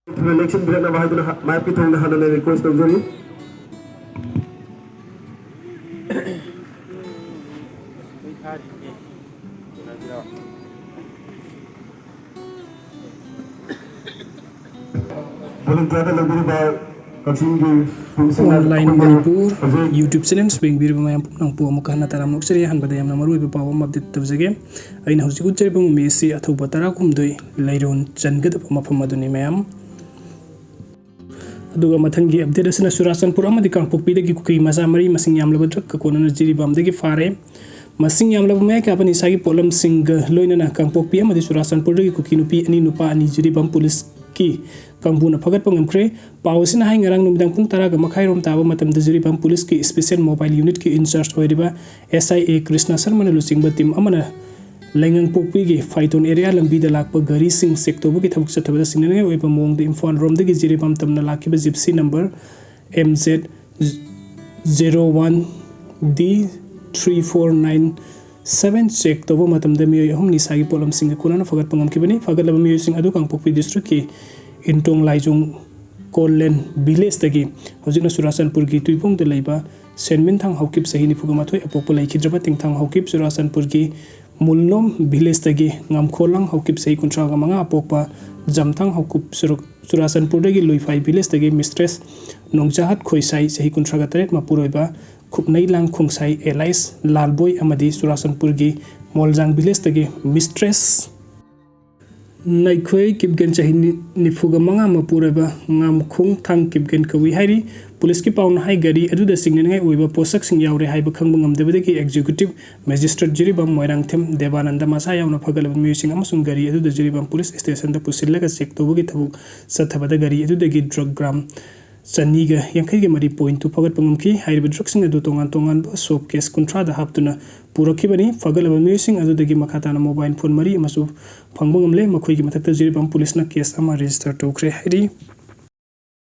election birena bahaduna mai pithong hanana request tawjani Online Manipur YouTube channel swing bir mayam nang pu amuka na taram nok chari han badayam na maru be pawam update tabjage aina hausi ku chari bang Messi Athouba tara kumdoi Leiron changada mafm aduni mayam aduga mathangi update asina Surasanpur amadi kangpokpi dagi kuki masa mari masing yamlaba drak ka konana jiri bam dagi fare masing yamlaba mai ka bani sagi polam singa loina na kangpokpi amadi Surasanpur dagi kuki nupi ani nupa ani jiri bam police ki Kambuna Pagat Pangamkre, Pausin Hang around Numdang Puntaraga Makairom Tava Matam the Zuribam Police ki Special Mobile Unit ki in charge Wediba SIA Krishna Sarman Lusing Batim Amana Langang Popigi fight on area Lambi the Lakpa Gari Sing Sector Bukit Tabsatava Sinane Webamong the Infon Rom the Giziribam Tamna Lakiba Gypsy number MZ01D3497 check Tovo Matam the Mio Homni Sagi Polam Singapura Fagat Pangam Kibani Fagalabam using Adukang Popi district ki Intong Laijung Kolen village tagi hojina Surasanpur gi tuipong de leiba senmin thang haukip sahini pugamathoi apopolai khidraba tingthang haukip Surasanpur gi mulnom village tagi ngamkholang haukip sahi kuntra ga manga apokpa jamthang haukup Surasanpur gi loifai village tagi mistress nongjahat khoisai sahi kuntra ga taret mapuroiba khupnai lang khungsai elais lalboy amadi Surasanpur gi moljang village tagi mistress Naikoi Kipgen Chahini Nifuga Manga Mapureba Ngam Kung Tang Kipgen Kawi Hari Police ki Pound High Gari Adu the Singing Weber Posak Sing Yauri Hibakang Devaki Executive Magistrate Jiribam Moirang Tem Devananda Masaya on a Pagal Musing Amasung Gari Adu the Jiribam Police Station the Pusilaka Sektobuki Satabada Gari Adu the Git Drug Gram Saniga Yankagi Mari Point to Pagat Pangumki Hybrid Druxing Adu Tongan Soap Case Contra the Haptuna Purakibani Fagal Musing Adu the Gimakatana Mobile Phone Mari Masu Pangbangam Le Makogi Matata Jiribam Police na case ama register to Krehri